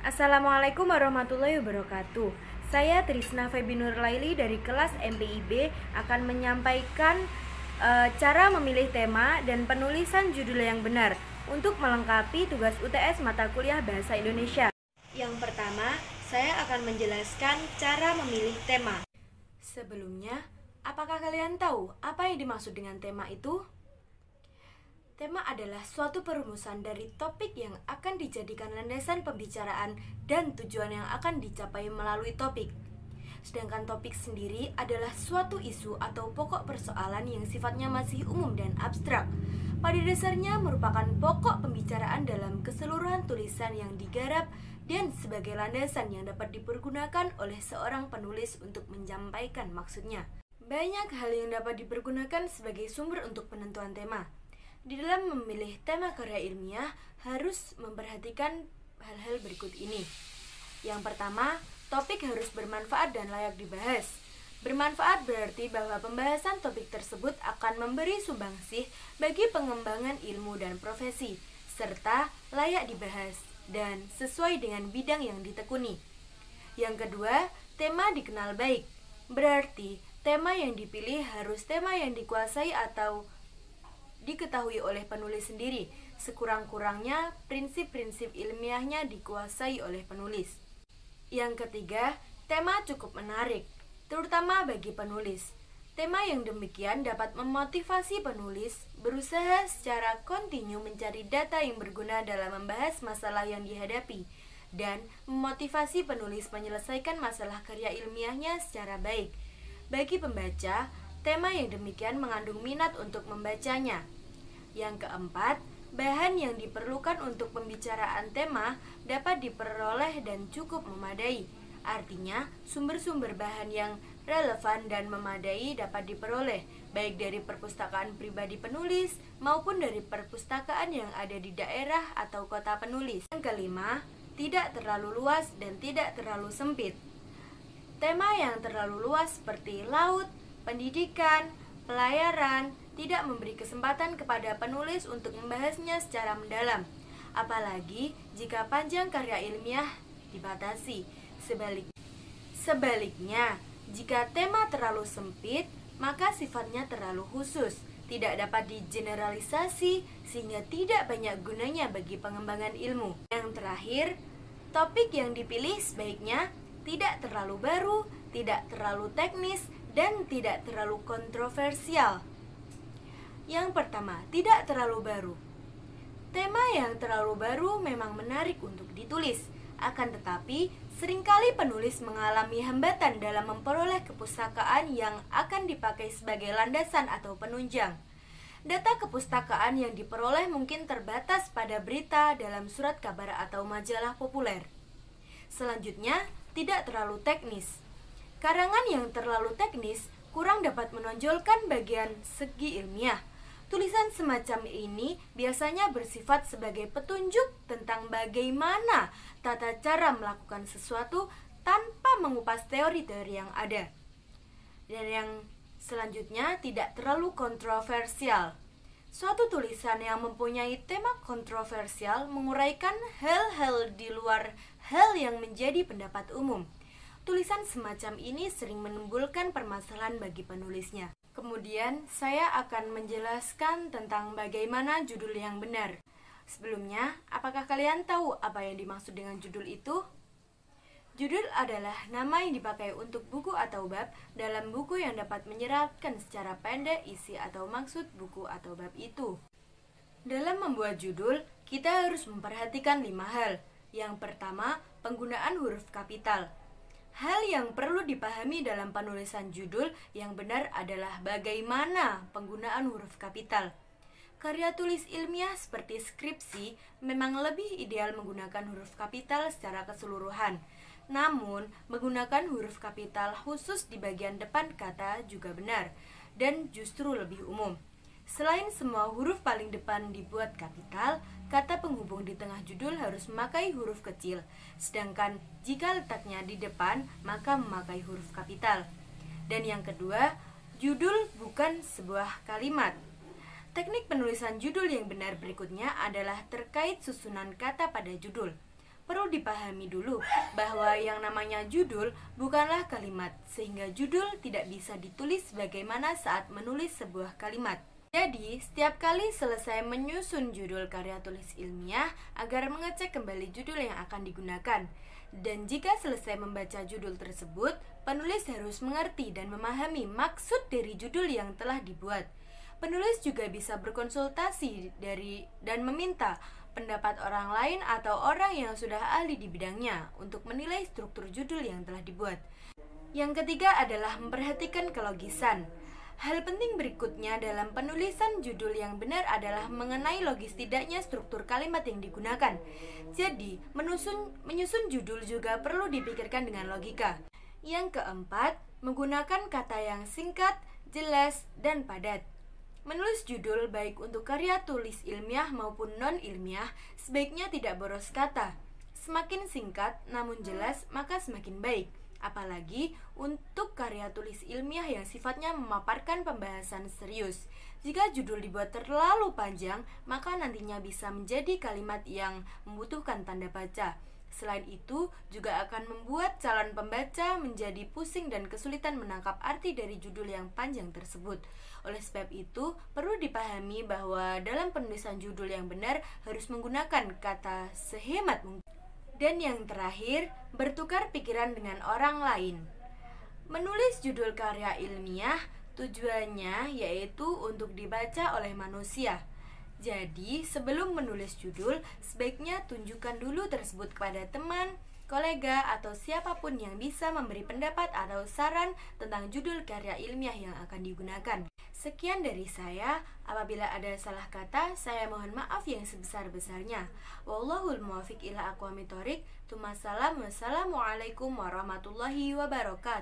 Assalamualaikum warahmatullahi wabarakatuh. Saya Trisna Febi Nurlaili dari kelas MPIB akan menyampaikan cara memilih tema dan penulisan judul yang benar untuk melengkapi tugas UTS mata kuliah Bahasa Indonesia. Yang pertama, saya akan menjelaskan cara memilih tema. Sebelumnya, apakah kalian tahu apa yang dimaksud dengan tema itu? Tema adalah suatu perumusan dari topik yang akan dijadikan landasan pembicaraan dan tujuan yang akan dicapai melalui topik. Sedangkan topik sendiri adalah suatu isu atau pokok persoalan yang sifatnya masih umum dan abstrak. Pada dasarnya merupakan pokok pembicaraan dalam keseluruhan tulisan yang digarap dan sebagai landasan yang dapat dipergunakan oleh seorang penulis untuk menyampaikan maksudnya. Banyak hal yang dapat dipergunakan sebagai sumber untuk penentuan tema. Di dalam memilih tema karya ilmiah harus memperhatikan hal-hal berikut ini. Yang pertama, topik harus bermanfaat dan layak dibahas. Bermanfaat berarti bahwa pembahasan topik tersebut akan memberi sumbangsih bagi pengembangan ilmu dan profesi, serta layak dibahas dan sesuai dengan bidang yang ditekuni. Yang kedua, tema dikenal baik. Berarti tema yang dipilih harus tema yang dikuasai atau diketahui oleh penulis sendiri, sekurang-kurangnya prinsip-prinsip ilmiahnya dikuasai oleh penulis. Yang ketiga, tema cukup menarik, terutama bagi penulis. Tema yang demikian dapat memotivasi penulis berusaha secara kontinu mencari data yang berguna dalam membahas masalah yang dihadapi, dan memotivasi penulis menyelesaikan masalah karya ilmiahnya secara baik. Bagi pembaca, tema yang demikian mengandung minat untuk membacanya. Yang keempat, bahan yang diperlukan untuk pembicaraan tema dapat diperoleh dan cukup memadai. Artinya, sumber-sumber bahan yang relevan dan memadai dapat diperoleh, baik dari perpustakaan pribadi penulis maupun dari perpustakaan yang ada di daerah atau kota penulis. Yang kelima, tidak terlalu luas dan tidak terlalu sempit. Tema yang terlalu luas seperti laut, pendidikan, pelayaran tidak memberi kesempatan kepada penulis untuk membahasnya secara mendalam, apalagi jika panjang karya ilmiah dibatasi. Sebaliknya, jika tema terlalu sempit, maka sifatnya terlalu khusus, tidak dapat digeneralisasi sehingga tidak banyak gunanya bagi pengembangan ilmu. Yang terakhir, topik yang dipilih sebaiknya tidak terlalu baru, tidak terlalu teknis, dan tidak terlalu kontroversial. Yang pertama, tidak terlalu baru. Tema yang terlalu baru memang menarik untuk ditulis, akan tetapi seringkali penulis mengalami hambatan dalam memperoleh kepustakaan yang akan dipakai sebagai landasan atau penunjang. Data kepustakaan yang diperoleh mungkin terbatas pada berita dalam surat kabar atau majalah populer. Selanjutnya, tidak terlalu teknis. Karangan yang terlalu teknis kurang dapat menonjolkan bagian segi ilmiah. Tulisan semacam ini biasanya bersifat sebagai petunjuk tentang bagaimana tata cara melakukan sesuatu tanpa mengupas teori-teori yang ada. Dan yang selanjutnya, tidak terlalu kontroversial. Suatu tulisan yang mempunyai tema kontroversial menguraikan hal-hal di luar hal yang menjadi pendapat umum. Tulisan semacam ini sering menimbulkan permasalahan bagi penulisnya. Kemudian, saya akan menjelaskan tentang bagaimana judul yang benar. Sebelumnya, apakah kalian tahu apa yang dimaksud dengan judul itu? Judul adalah nama yang dipakai untuk buku atau bab dalam buku yang dapat menyeratkan secara pendek isi atau maksud buku atau bab itu. Dalam membuat judul, kita harus memperhatikan 5 hal. Yang pertama, penggunaan huruf kapital. Hal yang perlu dipahami dalam penulisan judul yang benar adalah bagaimana penggunaan huruf kapital. Karya tulis ilmiah seperti skripsi memang lebih ideal menggunakan huruf kapital secara keseluruhan. Namun, menggunakan huruf kapital khusus di bagian depan kata juga benar, dan justru lebih umum. Selain semua huruf paling depan dibuat kapital, kata penghubung di tengah judul harus memakai huruf kecil, sedangkan jika letaknya di depan, maka memakai huruf kapital. Dan yang kedua, judul bukan sebuah kalimat. Teknik penulisan judul yang benar berikutnya adalah terkait susunan kata pada judul. perlu dipahami dulu bahwa yang namanya judul bukanlah kalimat, sehingga judul tidak bisa ditulis bagaimana saat menulis sebuah kalimat. Jadi, setiap kali selesai menyusun judul karya tulis ilmiah agar mengecek kembali judul yang akan digunakan. Dan jika selesai membaca judul tersebut, penulis harus mengerti dan memahami maksud dari judul yang telah dibuat. Penulis juga bisa berkonsultasi dan meminta pendapat orang lain atau orang yang sudah ahli di bidangnya untuk menilai struktur judul yang telah dibuat. Yang ketiga adalah memperhatikan kelogisan. Hal penting berikutnya dalam penulisan judul yang benar adalah mengenai logis tidaknya struktur kalimat yang digunakan. Jadi, menyusun judul juga perlu dipikirkan dengan logika. Yang keempat, menggunakan kata yang singkat, jelas, dan padat. Menulis judul baik untuk karya tulis ilmiah maupun non-ilmiah sebaiknya tidak boros kata. Semakin singkat namun jelas maka semakin baik. Apalagi untuk karya tulis ilmiah yang sifatnya memaparkan pembahasan serius. Jika judul dibuat terlalu panjang, maka nantinya bisa menjadi kalimat yang membutuhkan tanda baca. Selain itu, juga akan membuat calon pembaca menjadi pusing dan kesulitan menangkap arti dari judul yang panjang tersebut. Oleh sebab itu, perlu dipahami bahwa dalam penulisan judul yang benar harus menggunakan kata sehemat mungkin. Dan yang terakhir, bertukar pikiran dengan orang lain. Menulis judul karya ilmiah tujuannya yaitu untuk dibaca oleh manusia. Jadi, sebelum menulis judul, sebaiknya tunjukkan dulu tersebut kepada teman, kolega, atau siapapun yang bisa memberi pendapat atau saran tentang judul karya ilmiah yang akan digunakan. Sekian dari saya. Apabila ada salah kata, saya mohon maaf yang sebesar-besarnya. Wallahul muwaffiq ila aqwamit thoriq. Wassalamualaikum warahmatullahi wabarakatuh.